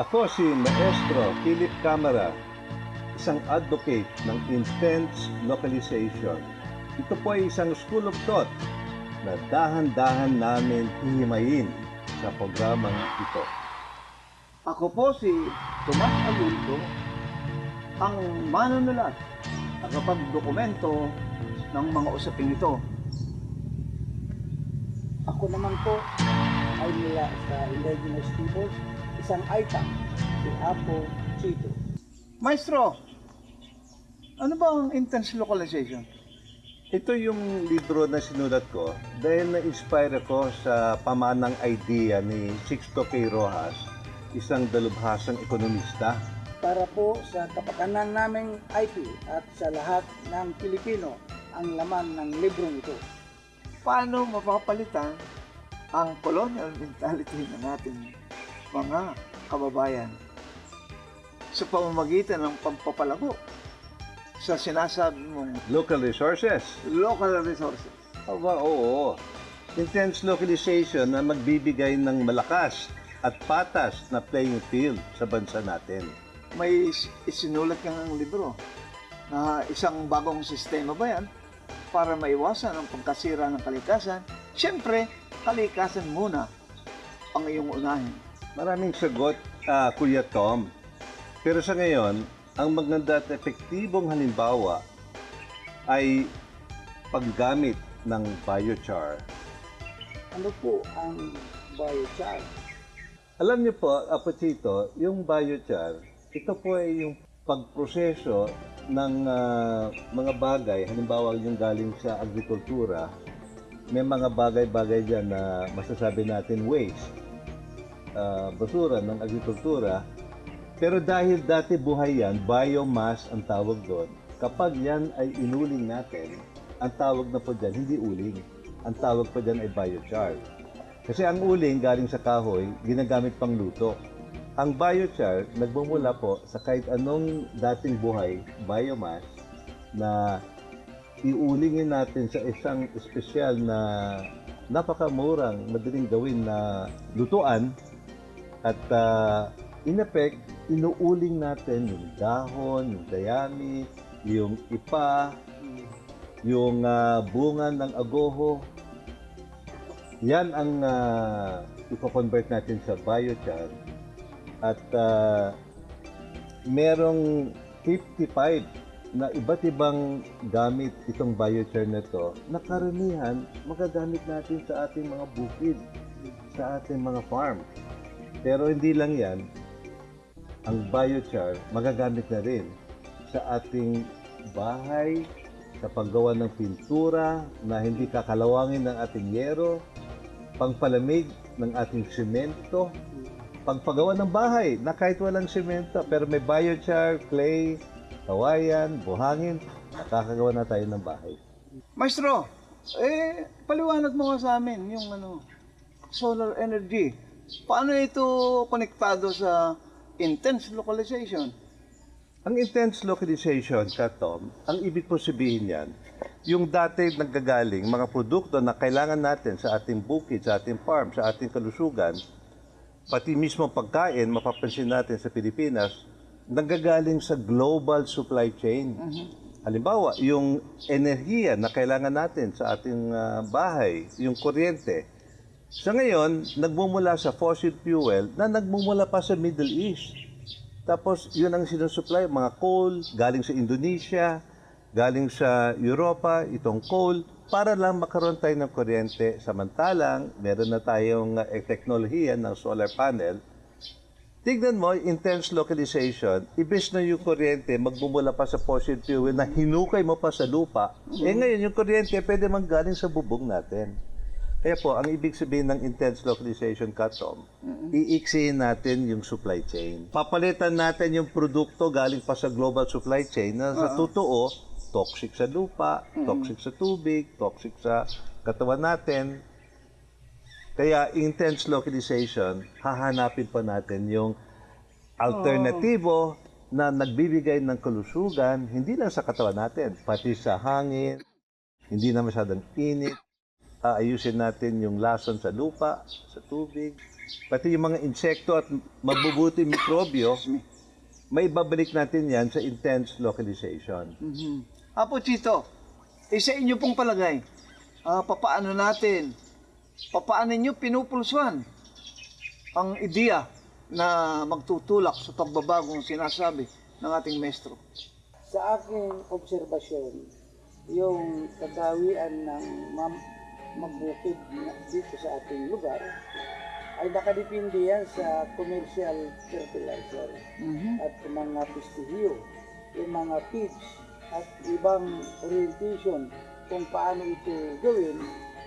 Ako si Maestro Philip Camara, isang advocate ng intense localization. Ito po ay isang school of thought na dahan-dahan namin hihimayin sa programang ito. Ako po si Tomas Alonso, ang manunulat, tagapagdokumento ng mga usaping ito. Ako naman po ay mula sa Indigenous Peoples, isang Aita, si Apo Chito. Maestro, ano ba ang intense localization? Ito yung libro na sinulat ko dahil na-inspire ako sa pamanang idea ni Sixto K. Rojas, isang dalubhasang ekonomista. Para po sa kapakanan naming IT at sa lahat ng Pilipino ang laman ng librong ito. Paano mapapalitan ang colonial mentality na natin mga kababayan sa pamamagitan ng pampapalago sa sinasabi mong Local resources. local resources? Aba, oo. Intense localization na magbibigay ng malakas at patas na playing field sa bansa natin. May isinulat kang libro na isang bagong sistema ba yan para maiwasan ang pagkasira ng kalikasan. Siyempre, kalikasan muna ang iyong unahin. Maraming sagot, Kuya Tom. Pero sa ngayon, ang maganda at epektibong halimbawa ay paggamit ng biochar. Ano po ang biochar? Alam niyo po, Apachito, yung biochar, ito po ay yung pagproseso ng mga bagay, halimbawa yung galing sa agrikultura, may mga bagay-bagay dyan na masasabi natin waste, basura ng agrikultura. Pero dahil dati buhay yan, biomass ang tawag doon. Kapag yan ay inuling natin, ang tawag na po dyan, hindi uling. Ang tawag pa dyan ay biochar. Kasi ang uling galing sa kahoy, ginagamit pang luto. Ang biochar, nagmumula po sa kahit anong dating buhay, biomass, na iulingin natin sa isang espesyal na napakamurang, madaling gawin na lutuan. At in effect, inuuling natin yung dahon, yung dayami, yung ipa, yung bunga ng agoho. Yan ang ipo-convert natin sa biochar. At merong 55 na iba't ibang gamit itong biochar na to na karamihan magagamit natin sa ating mga bukid, sa ating mga farm. Pero hindi lang yan, ang biochar magagamit na rin sa ating bahay, sa paggawa ng pintura na hindi kakalawangin ng ating yero, pangpalamig ng ating semento, pagpagawa ng bahay na kahit walang semento pero may biochar, clay, kawayan, buhangin, nakakagawa na tayo ng bahay. Maestro, paliwanag mo nga sa amin yung solar energy. Paano ito konektado sa intense localization? Ang intense localization, Tom, ang ibig po sabihin yan, yung dati naggagaling mga produkto na kailangan natin sa ating bukid, sa ating farm, sa ating kalusugan, pati mismo pagkain, mapapansin natin sa Pilipinas, nanggagaling sa global supply chain. Halimbawa, yung enerhiya na kailangan natin sa ating bahay, yung kuryente, Sa ngayon, nagmumula sa fossil fuel na nagmumula pa sa Middle East. Tapos, yun ang sinusupply, mga coal, galing sa Indonesia, galing sa Europa, itong coal, para lang makaroon tayo ng kuryente. Samantalang, meron na tayong teknolohiya ng solar panel. Tignan mo, intense localization, ibig na yung kuryente magmumula pa sa fossil fuel na hinukay mo pa sa lupa, ngayon yung kuryente pwede manggaling sa bubong natin. Kaya po, ang ibig sabihin ng intense localization cut-off, iiksihin natin yung supply chain. Papalitan natin yung produkto galing pa sa global supply chain na sa totoo, toxic sa lupa, toxic sa tubig, toxic sa katawan natin. Kaya intense localization, hahanapin pa natin yung alternatibo na nagbibigay ng kalusugan, hindi lang sa katawan natin, pati sa hangin, hindi na masyadong init. Aayusin natin yung lason sa lupa, sa tubig, pati yung mga insekto at mabubuti mikrobyo, may babalik natin yan sa intense localization. Apo Chito, sa inyo pong palagay, papaano ninyo pinupulsuan ang ideya na magtutulak sa pagbabagong sinasabi ng ating maestro? Sa aking obserbasyon, yung kagawian ng magbukid dito sa ating lugar ay nakadepende yan sa commercial fertilizer at mga pestihiyo, yung mga feeds at ibang orientation kung paano ito gawin.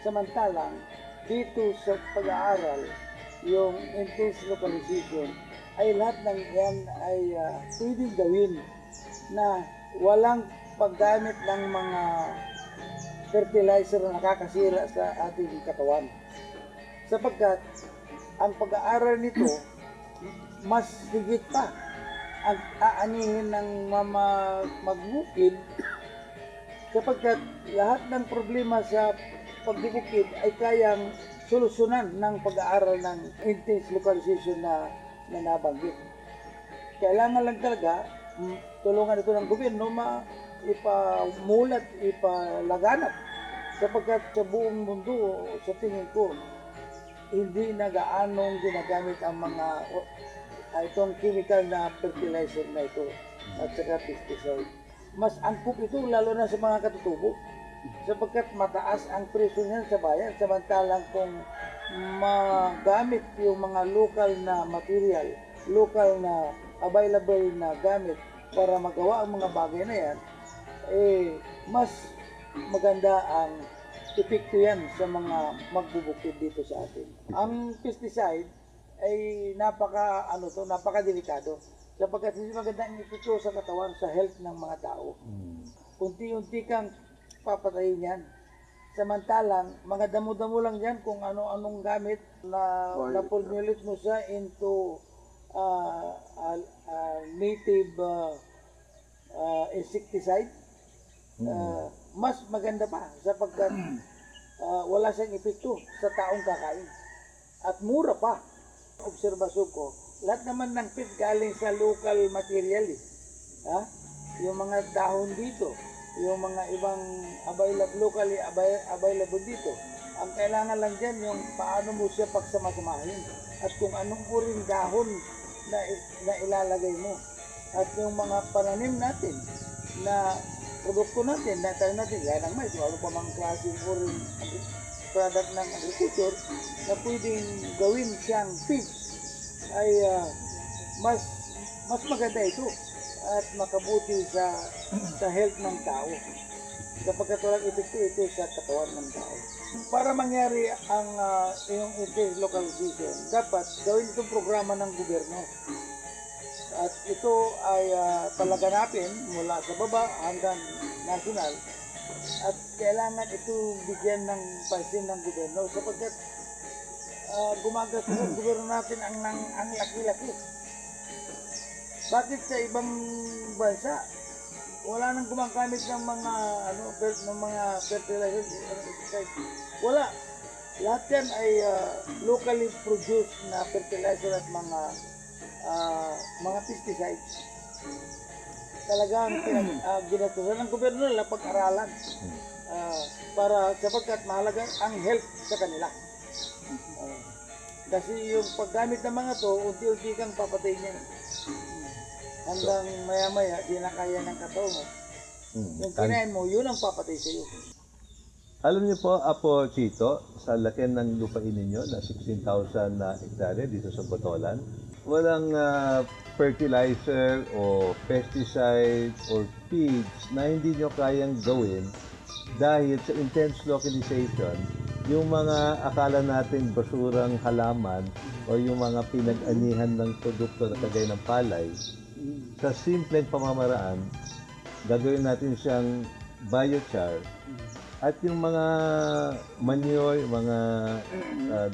Samantalang dito sa pag-aaral, yung intense localization ay lahat ng yan ay pwedeng gawin na walang paggamit ng mga fertilizer na nakakasira sa ating katawan. Sapagkat ang pag-aaral nito, mas higit pa ang aanihin ng magbukid, sapagkat lahat ng problema sa pagbubukid ay kayang solusyonan ng pag-aaral ng intense localization na nabanggit. Kailangan lang talaga tulungan ito ng gobyerno ipamulat, ipalaganap, sapagkat sa buong mundo, sa tingin ko, hindi na gaanong ginagamit ang mga itong chemical na fertilizer na ito at saka pesticide. Mas angkop ito lalo na sa mga katutubo, sapagkat mataas ang presyo niyan sa bayan, samantalang kung magamit yung mga local na material, local na available na gamit para magawa ang mga bagay na yan, mas maganda ang epekto yan sa mga magbubukid dito sa atin. Ang pesticide ay napaka-delikado sapagkat hindi maganda ang epekto sa katawan, sa health ng mga tao. Unti-unti kang papatayin yan. Samantalang, mga damo-damo lang yan kung ano-anong gamit na formulate mo siya into native insecticide. Mas maganda pa sapagkat wala siyang epekto sa taong kakain at mura pa. Obserbasyon ko, lahat naman ng feed galing sa local material yung mga dahon dito, yung mga ibang locally available dito. Ang kailangan lang dyan yung paano mo siya pagsamasamahin at kung anong uring dahon na ilalagay mo at yung mga pananim natin na produkto natin, tayo natin, yan ang mais, wala pa mga klaseng uring product ng agriculture na pwedeng gawin siyang feed ay mas maganda ito at makabuti sa health ng tao sapagkat walang epekto ito sa katawan ng tao. Para mangyari ang yung intense localization, dapat gawin itong programa ng gobyerno. At ito ay palaganapin mula sa baba hanggang national at kailangan ito bigyan ng pansin ng gobyerno sapagkat gumagastos ang gobyerno natin ang laki-laki. Bakit sa ibang bansa wala nang gumagamit ng mga fertilizer? Wala. Lahat yan ay locally produced na fertilizer at mga pesticides. Talagang ginatusan ng gobyerno nila pag-aralan para sapagkat mahalaga ang health sa kanila. Oo. Kasi yung paggamit ng mga to, unti-unti kang papatay niyan. Hanggang maya-maya, di na kaya ng katawan mo. Yung kinain mo, yun ang papatay sa'yo. Alam niyo po, Apo Chito, sa laki ng lupain ninyo na 16,000 na hektarya dito sa Botolan, walang fertilizer o pesticides or feeds na hindi nyo kayang gawin dahil sa intense localization, yung mga akala natin basurang halaman o yung mga pinag-anihan ng produkto na kagaya ng palay, sa simpleng pamamaraan, gagawin natin siyang biochar. At yung mga manure, yung mga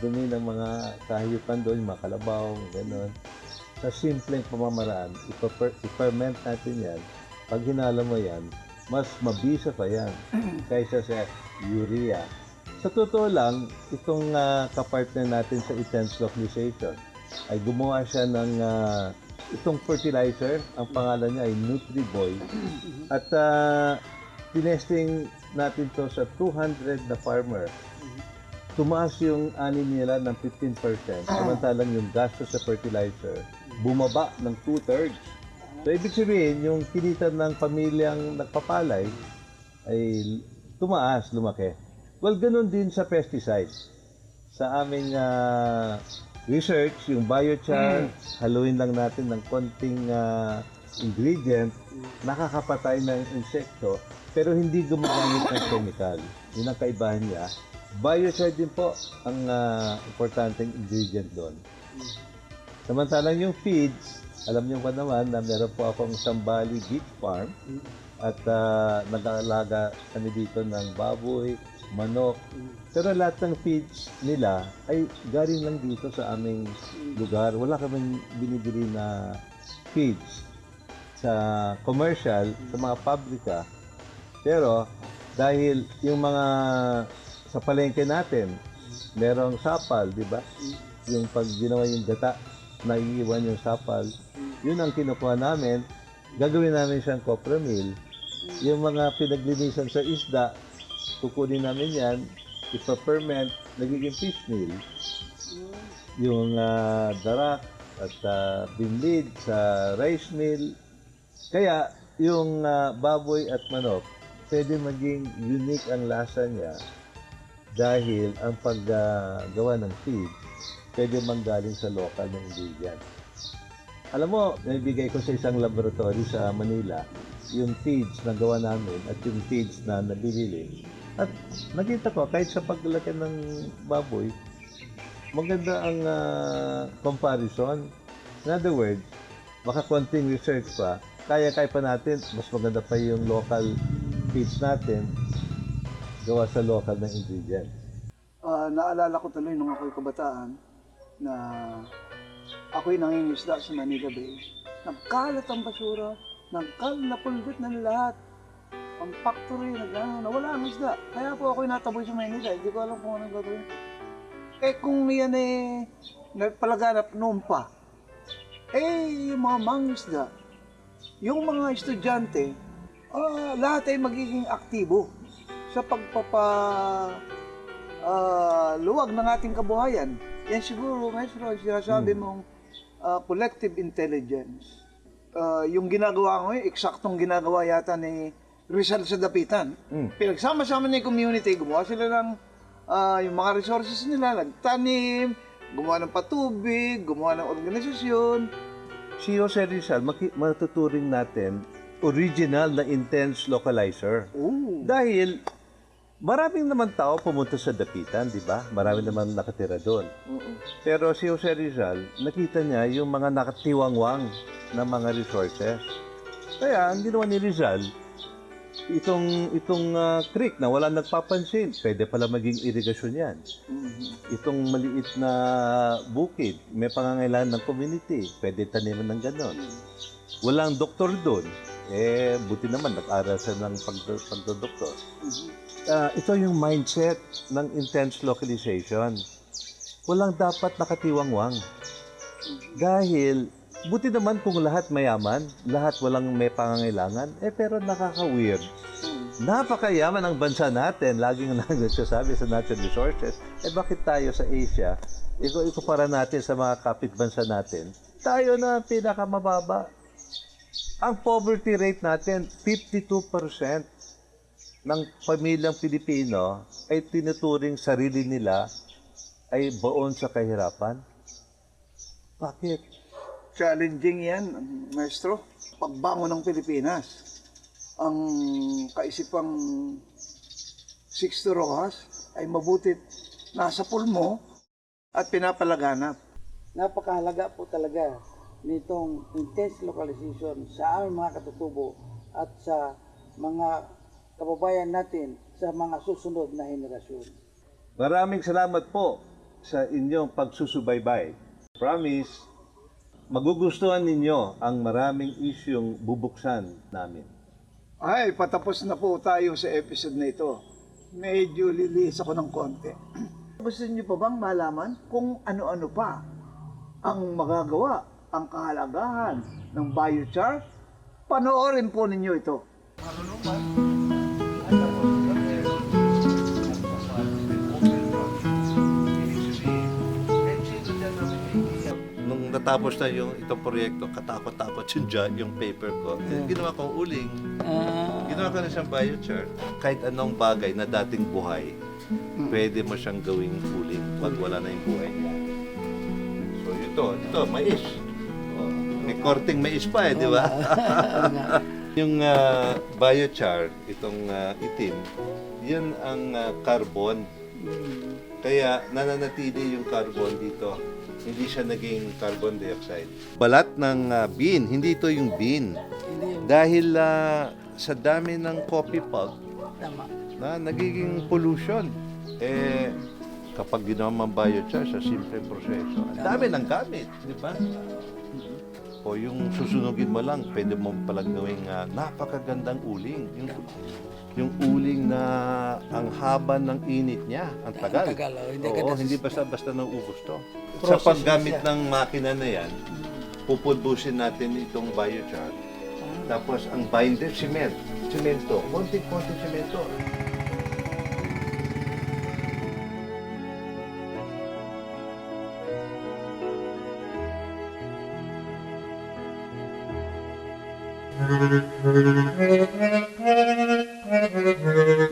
dumi ng mga kahayupan doon, yung mga kalabaw, gano'n. Sa simpleng pamamaraan, i-ferment natin yan. Pag hinala mo yan, mas mabisa pa yan kaysa sa urea. Sa totoo lang, itong kapartner natin sa intense localization ay gumawa siya ng itong fertilizer. Ang pangalan niya ay Nutriboy. At tinesting natin to sa 200 na farmer. Tumaas yung ani nila ng 15%, samantalang yung gastos sa fertilizer bumaba ng 2/3. So, ibig sabihin, yung kinita ng pamilyang nagpapalay ay tumaas, lumaki. Well, ganun din sa pesticides. Sa aming research, yung biochar, haluin lang natin ng konting ingredient, nakakapatay ng insekto, pero hindi gumagamit ng chemical. Yun ang kaibahan niya. Biochar din po ang importanteng ingredient doon. Samantalang yung feeds, alam niyo pa naman na meron po akong Sambali Beef Farm at nag-aalaga kami dito ng baboy, manok. Pero lahat ng feeds nila ay galing lang dito sa aming lugar. Wala kaming binibili na feeds sa commercial, sa mga pabrika. Pero dahil yung mga sa palengke natin, merong sapal, di ba? Yung pag ginawa yung gata, naiiwan yung sapal. Yun ang kinukuha namin. Gagawin namin siyang copra meal. Yung mga pinaglinisan sa isda, kukunin namin yan, ipa-ferment, nagiging fish meal. Yung darak at binlid sa rice meal. Kaya yung baboy at manok, pwede maging unique ang lasa niya dahil ang paggawa ng feed pwede manggaling sa local na ingredient. Alam mo, naibigay ko sa isang laboratory sa Manila yung feeds na gawa namin at yung feeds na nabibili. At nakita ko, kahit sa paglalaki ng baboy, maganda ang comparison. In other words, baka konting research pa, kaya pa natin, mas maganda pa yung local feeds natin gawa sa local na ingredient. Naalala ko tuloy nung ako'y kabataan na ako'y nangingisda sa Manila Bay. Nagkalat ang basura, napulbit na lahat. Ang factory, nawala ang isda. Kaya po ako'y nataboy sa Manila, hindi ko alam kung anong gagawin. Kung yan nagpalaganap noon pa, yung mga mangisda, yung mga estudyante, lahat ay magiging aktibo sa luwag ng ating kabuhayan. Yan siguro, Maestro, sinasabi mong collective intelligence. Yung ginagawa ko, eksaktong ginagawa yata ni Rizal sa Dapitan. Pinagsama-sama ni community, gumawa sila ng yung mga resources nila, nagtanim, gumawa ng patubig, gumawa ng organisasyon. Si Jose Rizal, matuturing natin original na intense localizer. Dahil maraming naman tao pumunta sa Dapitan, di ba? Marami naman nakatira doon. Pero si Jose Rizal, nakita niya yung mga nakatiwangwang na mga resources. Kaya ang ginawa ni Rizal, itong creek na wala nagpapansin, pwede pala maging irigasyon yan. Itong maliit na bukid, may pangangailangan ng community, pwede taniman ng ganon. Walang doktor doon, buti naman nag-aral siya ng pagdodoktor. Ito yung mindset ng intense localization. Walang dapat nakatiwangwang. Dahil, buti naman kung lahat mayaman, lahat walang may pangangailangan, pero nakaka-weird Napakayaman ang bansa natin. Laging nagsasabi sa natural resources. Bakit tayo sa Asia, ikumpara natin sa mga kapitbansa natin, tayo na pinakamababa. Ang poverty rate natin, 52% ng pamilyang Pilipino ay tinuturing sarili nila ay baon sa kahirapan. Bakit? Challenging yan, maestro. Pagbangon ng Pilipinas, ang kaisipang Sixto Rojas ay mabutit nasa pulmo at pinapalaganap. Napakahalaga po talaga nitong intense localization sa aming mga katutubo at sa mga kababayan natin sa mga susunod na henerasyon. Maraming salamat po sa inyong pagsusubaybay. Promise, magugustuhan ninyo ang maraming isyong bubuksan namin. Ay, patapos na po tayo sa episode na ito. Medyo lilis ako ng konti. Gusto niyo pa bang malaman kung ano-ano pa ang magagawa, ang kahalagahan ng biochar? Panoorin po ninyo ito. Nung natapos na itong proyekto, katakot-takot yung paper ko. Ginawa kong uling. Ginawa ko na siyang biochar. Kahit anong bagay na dating buhay, pwede mo siyang gawing uling pag wala na yung buhay niya. So ito, mais. Oh, may korting mais pa di ba? Yung biochar, itong itim, yan ang carbon. Kaya nananatili yung carbon dito. Hindi siya naging carbon dioxide. Balat ng bean, hindi ito yung bean. Dahil sa dami ng coffee pulp, na nagiging pollution. Kapag ginawa mang biochar sa simple proseso, ang dami ng gamit, di ba? O yung susunugin mo lang, pwede mo palang gawing napakagandang uling. Yung uling na ang haba ng init niya, ang tagal. Hindi basta-basta nauubos to. Sa paggamit ng makina na yan, pupulbusin natin itong biochar. Tapos ang binder, semento. Konting-konting semento. Thank you.